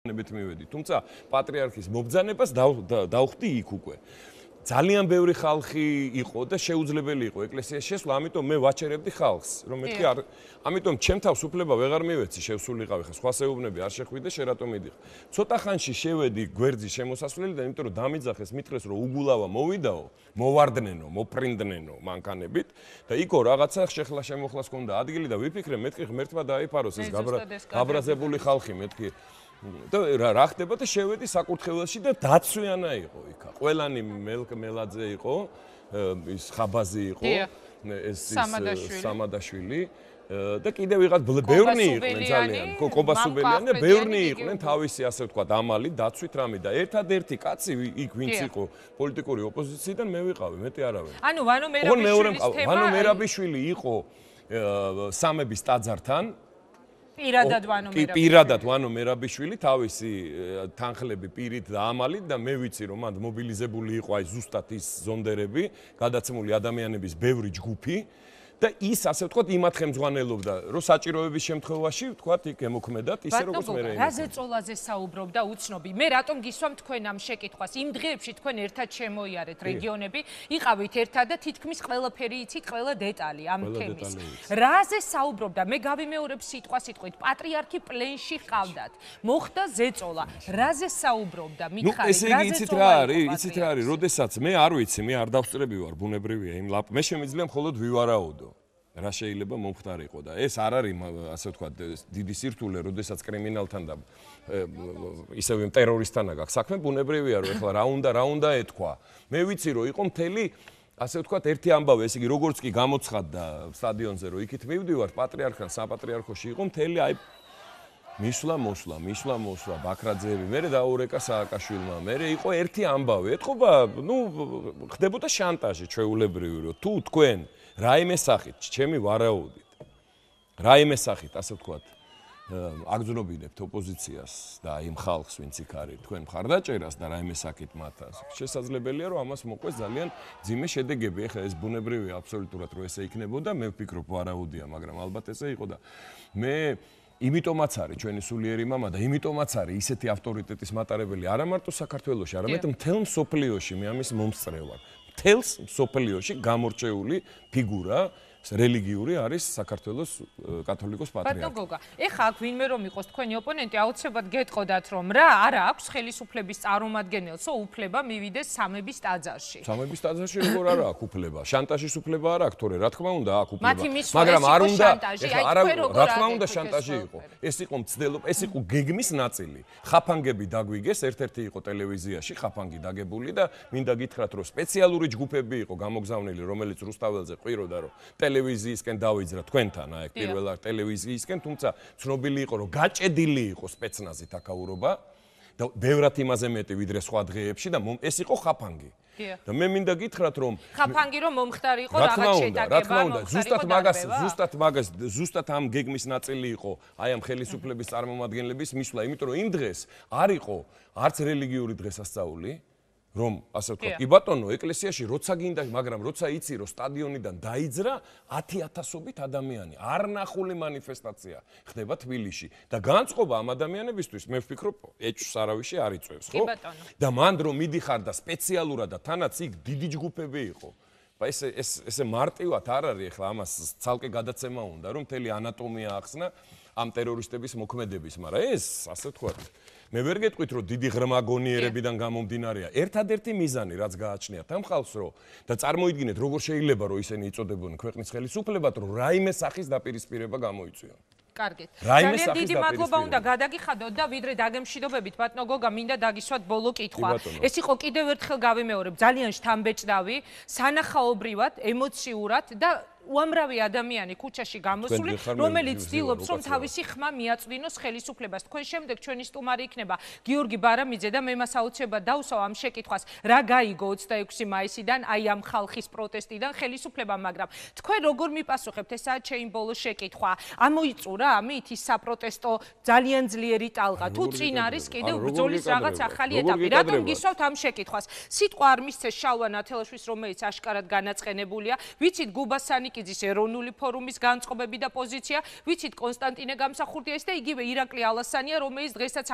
ნებით მივედი, თუმცა პატრიარქის მობრძანებას დავხვდი იქ უკვე. ძალიან ბევრი ხალხი იყო და შეუძლებელი იყო ეკლესიაში შესვლა, ამიტომ მე ვაჩერებდი ხალხს, რომ მეთქი არ, ამიტომ ჩემ თავს უფლება ვეღარ მივეცი შევსულიყავი ხა, სხვა საუბნები არ შეხვიდე, შე რატომ მიდიხ. ცოტა ხანში შევედი გვერდზის შემოსასვლელიდან, იმიტომ რომ დამიძახეს, მითხრეს რომ უგულავა მოვიდაო, მოვარდნენო, მოფრინდნენო მანქანებით და იქო რაღაცა შეხლა შემოხლას ქონდა ადგილი და ვიფიქრე, მეთქი ღმერთმა დაიფაროს ეს გაბრაზებული ხალხი, მეთქი და რა ხდება და შევედი საკურთხეველში და დაცვიანა იყო იქა. ყველანი მელაძე იყო, ის ხაბაზი იყო, ეს სამადაშვილი და კიდევ ვიღაც ბევრნი იყვნენ ძალიან, კობასუბელიანი და ბევრნი იყვნენ თავისი ასე ვთქვათ ამალი დაცვით რამე და ერთადერთი კაცი იქ ვინც იყო პოლიტიკური ოპოზიციიდან მე ვიყავი, მეტი არავინ. ანუ ვანო მერაბიშვილი იყო სამების ტაძართან პირადად ვანო მერაბიშვილი თავისი თანხლები პირით და ამალით და მე ვიცი რომ მანდ მობილიზებული იყო აი ზუსტად ის ზონდერები, გადაცემული ადამიანების ბევრი ჯგუფი და ის ასე ვთქვათ იმათ ხელმძღვანელობდა, რომ საჭიროების შემთხვევაში ვთქვათ იქ ემოქმედათ ისე როგორც მე რა. რა ზეწოლაზე საუბრობდა უცნობი. მე რატომ გისვამ თქვენ ამ შეკითხვას? იმ დღეებში თქვენ ერთად შემოიარეთ რეგიონები, იყავით ერთად და თითქმის ყველაფერი იცით, ყველა დეტალი ამ თემის. რაზე საუბრობდა? მე გავიმეორებ სიტყვით, პატრიარქი პლენში ყავდათ. მოხდა ზეწოლა. რაზე საუბრობდა? მითხარი, რა ზეწოლა? იცით რა არის, როდესაც მე არ ვიცი, მე არ დავსწრები ვარ, ბუნებრივია იმ მე შემიძლია მხოლოდ ვივარაუდო. რა შეიძლება მომხდარიყო და ეს არ არის ასე ვთქვათ დიდი სირთულე, როდესაც კრიმინალთან და ისევ ტერორისტთან აქვს საქმე, ბუნებრივია რომ ეხლა რა უნდა ეთქვა. მე ვიცი რომ იყო მთელი ასე ვთქვათ ერთი ამბავი, ესე იგი როგორც კი გამოცხადდა სტადიონზე რომ იქით მივდივარ, პატრიარქთან საპატრიარქოში იყო მთელი აი მისვლა ბაქრაძეები, მერე დაურეკა სააკაშვილმა, მერე იყო ერთი ამბავი. ეთქობა, ხდებოდა შანტაჟი ჩვეულებრივი რომ თუ თქვენ რაიმე სახით, ჩემი ვარაუდით, რაიმე სახით, ასე ვთქვათ, აგზნობინებთ ოპოზიციას და იმ ხალხს, ვინც იქ არის, თქვენ მხარდაჭერას და რაიმე სახით მათ შესაძლებელია, რომ ამას მოყვეს ძალიან ძიმე შედეგები. ეხლა ეს ბუნებრივია აბსოლუტურად, რომ ესე იქნებოდა, მე ვფიქრობ, ვარაუდია, მაგრამ ალბათ ესე იყო და მე იმიტომაც არის ჩვენი სულიერი მამა და იმიტომაც არის ისეთი ავტორიტეტის მატარებელი არა მარტო საქართველოში, არამედ მთელ მსოფლიოში, მე ამის მომსწრე ვარ. მთელს მსოფლიოში გამორჩეული ფიგურა რელიგიური არის საქართველოს კათოლიკოს პატრიარქი. ბატონო გოგა, ეხა აქ ვინმე რომ იყოს თქვენი ოპონენტი, აუცილებლად გეტყოდათ რომ რა არა აქვს ხელისუფლების წარმომადგენელსო უფლება მივიდეს სამების ტაძარში. სამების ტაძარში როგორ არა აქვს უფლება? შანტაჟის უფლება არ აქვს, თორე რა თქმა უნდა აქვს უფლება. მაგრამ არ უნდა, რა თქმა უნდა შანტაჟი იყო. ეს იყო მცდელობა, ეს იყო გეგმის ნაწილი. ხაფანგები დაგვიგეს, ერთ-ერთი იყო ტელევიზიაში ხაფანგი დაგებული და მინდა გითხრათ რომ სპეციალური ჯგუფები იყო გამოგზავნილი, რომელიც რუსთაველზე ყვიროდა რომ ტელევიზიისკენ დავიძრა თქვენთან, აი პირველად ტელევიზიისკენ, თუმცა ცნობილი იყო, რომ გაჭედილი იყო სპეცნაზით აკაურობა და ბევრად იმაზე მეტი ვიდრე სხვა დღეებში და ეს იყო ხაფანგი. და მე მინდა გითხრათ, რომ ხაფანგი რომ მომხდარიყო რაღაც შეტაკება, ზუსტად ამ გეგმის ნაწილი იყო, აი ამ ხელისუფლების წარმომადგენლების მისვლა, იმიტომ რომ იმ დღეს არ იყო არც რელიგიური დღესასწაული, რომ ასე ვთქვათ, კი ბატონო, ეკლესიაში როცა გინდა, მაგრამ როცა იცი, რომ სტადიონიდან დაიძრა 10,000-ობით ადამიანი, არნახული მანიფესტაცია ხდება თბილისში და განწყობა ამ ადამიანებისთვის, მე ვფიქრობ, ეჭვს არავისი არ იწვევს, ხო? და მანდ რომ მიდიხარ და სპეციალურად და თანაც იქ დიდი ჯგუფები იყო. ესე მარტივად არ არის, ახლა ამას ცალკე გადაცემა უნდა, რომ მთელი ანატომია ახსნა ამ ტერორისტების მოქმედების, მაგრამ ეს, ასე ვთქვათ, მე ვერ გეტყვით, რომ დიდი ღრმაგონიერებიდან გამომდინარეა. ერთადერთი მიზანი, რაც გააჩნიათ ამ ხალხს, რომ და წარმოიდგინეთ, როგორ შეიძლება, რომ ისინი იწოდებოდნენ ქვეყნის ხელისუფლებად, რომ რაიმე სახის დაპირისპირება გამოიწვიონ. კარგით. ძალიან დიდი მადლობა უნდა გადაგიხადოთ და ვიდრე დაგემშვიდობებით, ბატონო გოგა, მინდა დაგისვათ ბოლო კითხვა. ეს იყო კიდევ ერთხელ გავიმეორებ, ძალიან შთამბეჭდავი, სანახაობრივად, ემოციურად და უამრავი ადამიანი ქუჩაში გამოსული, რომელიც ცდილობს, რომ თავისი ხმა მიაწვდინოს ხელისუფლებას. თქვენ შემდეგ ჩვენი სტუმარი იქნება გიორგი ბარამიძე და მე მას აუცილებლად დავუსვავ ამ შეკითხვას, რა გაიგო 26 მაისიდან, აი ამ ხალხის პროტესტიდან ხელისუფლებამ, მაგრამ თქვენ როგორ მიპასუხებთ, ესაა ჩემი ბოლო შეკითხვა. ამოიწურა ამით ის საპროტესტო ძალიან ძლიერი ტალღა, თუ წინ არის კიდევ ბრძოლის რაღაც ახალი ეტაპი. რატომ გისვავთ ამ შეკითხვას? სიტყვა არ მისცეს შალვა ნათელაშვილს, რომელიც აშკარად განაწყენებულია. ვიცით გუბასანი კიძის ეროვნული ფორუმის განწყობები და პოზიცია, ვიცით კონსტანტინე გამსახურდია და იგივე ირაკლი ალასანია, რომელიც დღესაც